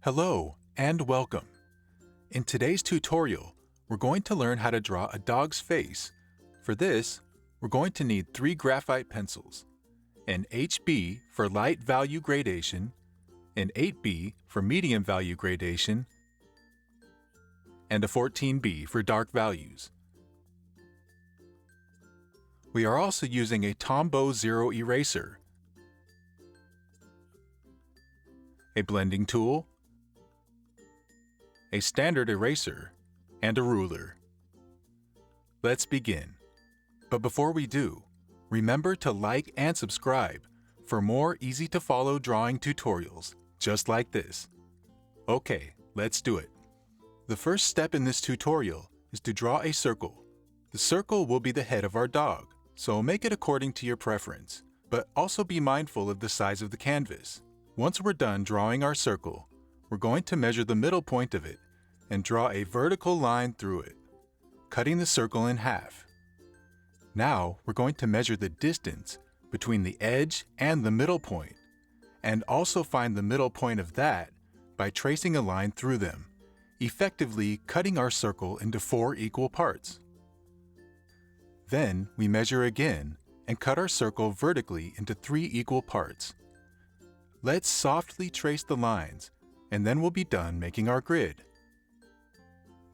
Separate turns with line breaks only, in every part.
Hello and welcome. In today's tutorial, we're going to learn how to draw a dog's face. For this, we're going to need 3 graphite pencils, an HB for light value gradation, an 8B for medium value gradation, and a 14B for dark values. We are also using a Tombow Zero eraser, a blending tool, a standard eraser, and a ruler. Let's begin. But before we do, remember to like and subscribe for more easy-to-follow drawing tutorials just like this. Okay, let's do it. The first step in this tutorial is to draw a circle. The circle will be the head of our dog, so make it according to your preference, but also be mindful of the size of the canvas. Once we're done drawing our circle, we're going to measure the middle point of it and draw a vertical line through it, cutting the circle in half. Now we're going to measure the distance between the edge and the middle point, and also find the middle point of that by tracing a line through them, effectively cutting our circle into 4 equal parts. Then we measure again and cut our circle vertically into 3 equal parts. Let's softly trace the lines, and then we'll be done making our grid.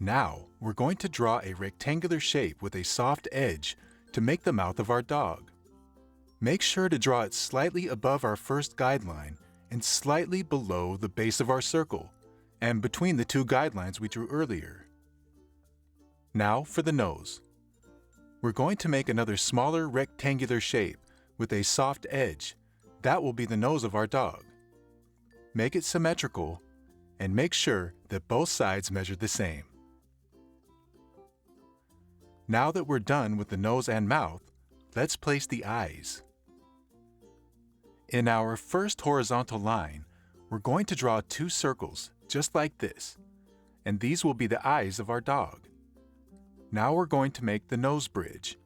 Now, we're going to draw a rectangular shape with a soft edge to make the mouth of our dog. Make sure to draw it slightly above our first guideline and slightly below the base of our circle, and between the 2 guidelines we drew earlier. Now for the nose. We're going to make another smaller rectangular shape with a soft edge. That will be the nose of our dog. Make it symmetrical and make sure that both sides measure the same. Now that we're done with the nose and mouth, let's place the eyes. In our first horizontal line, we're going to draw 2 circles just like this, and these will be the eyes of our dog. Now we're going to make the nose bridge.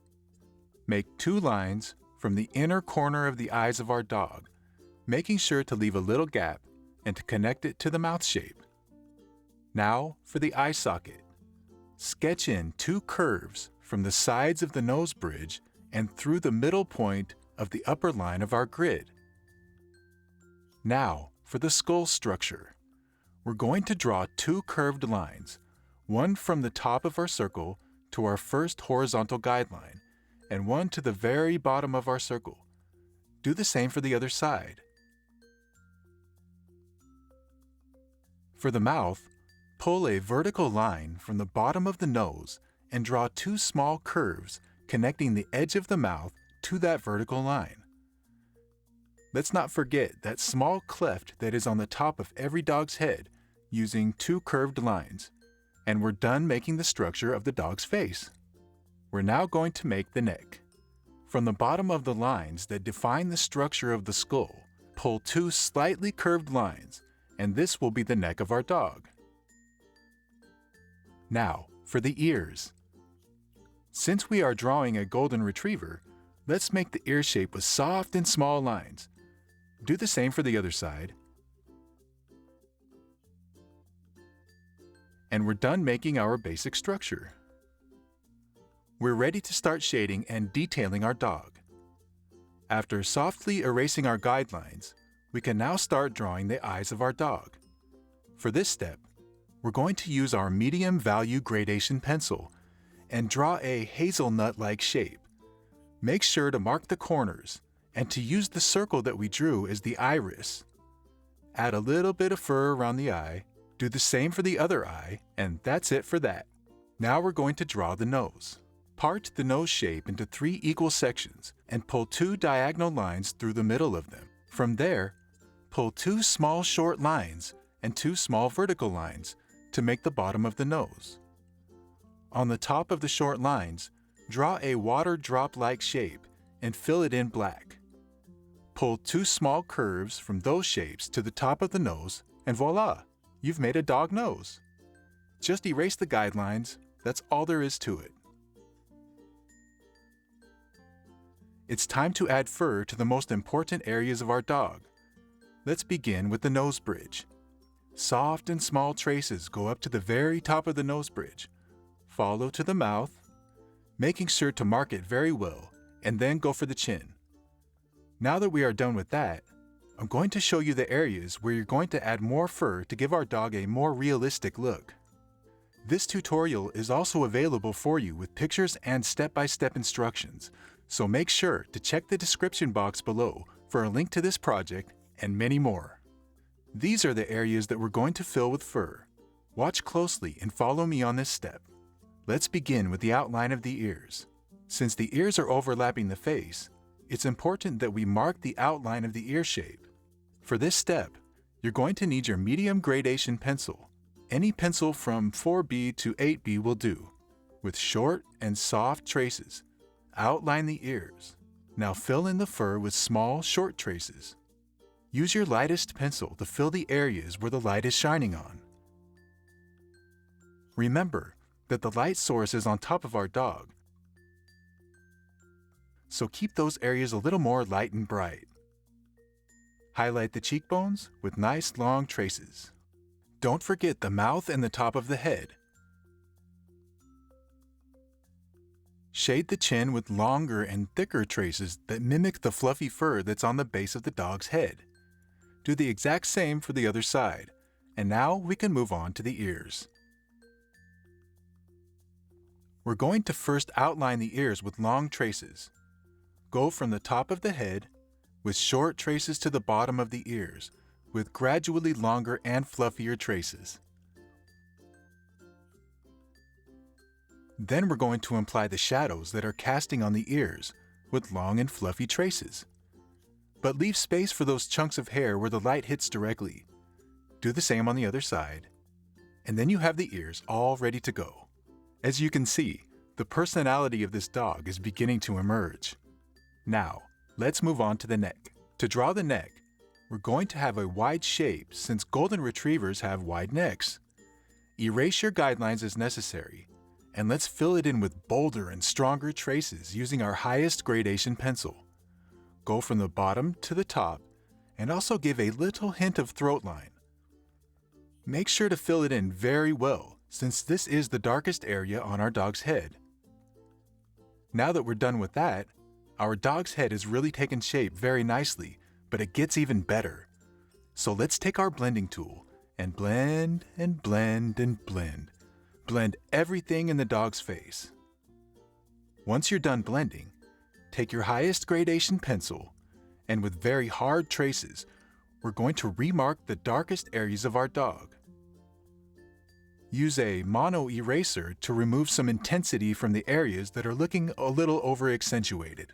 Make 2 lines from the inner corner of the eyes of our dog, making sure to leave a little gap and to connect it to the mouth shape. Now for the eye socket. Sketch in 2 curves from the sides of the nose bridge and through the middle point of the upper line of our grid. Now for the skull structure. We're going to draw 2 curved lines, one from the top of our circle to our first horizontal guideline, and one to the very bottom of our circle. Do the same for the other side. For the mouth, pull a vertical line from the bottom of the nose and draw 2 small curves connecting the edge of the mouth to that vertical line. Let's not forget that small cleft that is on the top of every dog's head using 2 curved lines, and we're done making the structure of the dog's face. We're now going to make the neck. From the bottom of the lines that define the structure of the skull, pull 2 slightly curved lines, and this will be the neck of our dog. Now, for the ears. Since we are drawing a golden retriever, let's make the ear shape with soft and small lines. Do the same for the other side. And we're done making our basic structure. We're ready to start shading and detailing our dog. After softly erasing our guidelines, we can now start drawing the eyes of our dog. For this step, we're going to use our medium value gradation pencil and draw a hazelnut-like shape. Make sure to mark the corners and to use the circle that we drew as the iris. Add a little bit of fur around the eye, do the same for the other eye, and that's it for that. Now we're going to draw the nose. Part the nose shape into 3 equal sections and pull 2 diagonal lines through the middle of them. From there, pull 2 small short lines and 2 small vertical lines to make the bottom of the nose. On the top of the short lines, draw a water drop-like shape and fill it in black. Pull 2 small curves from those shapes to the top of the nose, and voila! You've made a dog nose. Just erase the guidelines, that's all there is to it. It's time to add fur to the most important areas of our dog. Let's begin with the nose bridge. Soft and small traces go up to the very top of the nose bridge, follow to the mouth, making sure to mark it very well, and then go for the chin. Now that we are done with that, I'm going to show you the areas where you're going to add more fur to give our dog a more realistic look. This tutorial is also available for you with pictures and step-by-step instructions, so make sure to check the description box below for a link to this project and many more. These are the areas that we're going to fill with fur. Watch closely and follow me on this step. Let's begin with the outline of the ears. Since the ears are overlapping the face, it's important that we mark the outline of the ear shape. For this step, you're going to need your medium gradation pencil. Any pencil from 4B to 8B will do. With short and soft traces, outline the ears. Now fill in the fur with small, short traces. Use your lightest pencil to fill the areas where the light is shining on. Remember that the light source is on top of our dog, so keep those areas a little more light and bright. Highlight the cheekbones with nice long traces. Don't forget the mouth and the top of the head. Shade the chin with longer and thicker traces that mimic the fluffy fur that's on the base of the dog's head. Do the exact same for the other side, and now we can move on to the ears. We're going to first outline the ears with long traces. Go from the top of the head with short traces to the bottom of the ears, with gradually longer and fluffier traces. Then we're going to apply the shadows that are casting on the ears with long and fluffy traces. But leave space for those chunks of hair where the light hits directly. Do the same on the other side. And then you have the ears all ready to go. As you can see, the personality of this dog is beginning to emerge. Now, let's move on to the neck. To draw the neck, we're going to have a wide shape since golden retrievers have wide necks. Erase your guidelines as necessary, and let's fill it in with bolder and stronger traces using our highest gradation pencil. Go from the bottom to the top, and also give a little hint of throat line. Make sure to fill it in very well, since this is the darkest area on our dog's head. Now that we're done with that, our dog's head has really taken shape very nicely, but it gets even better. So let's take our blending tool and blend and blend and blend. Blend everything in the dog's face. Once you're done blending, take your highest gradation pencil, and with very hard traces, we're going to remark the darkest areas of our dog. Use a mono eraser to remove some intensity from the areas that are looking a little over-accentuated.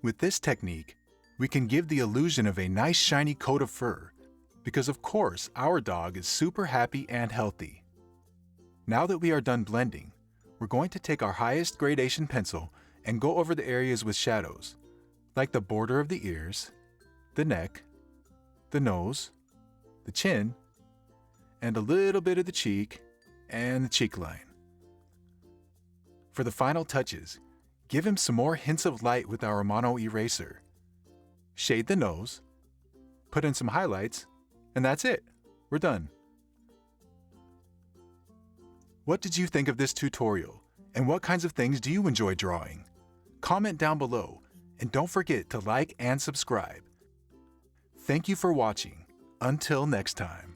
With this technique, we can give the illusion of a nice shiny coat of fur, because of course our dog is super happy and healthy. Now that we are done blending, we're going to take our highest gradation pencil and go over the areas with shadows, like the border of the ears, the neck, the nose, the chin, and a little bit of the cheek and the cheek line. For the final touches, give him some more hints of light with our mono eraser. Shade the nose, put in some highlights, and that's it. We're done. What did you think of this tutorial, and what kinds of things do you enjoy drawing? Comment down below, and don't forget to like and subscribe. Thank you for watching. Until next time.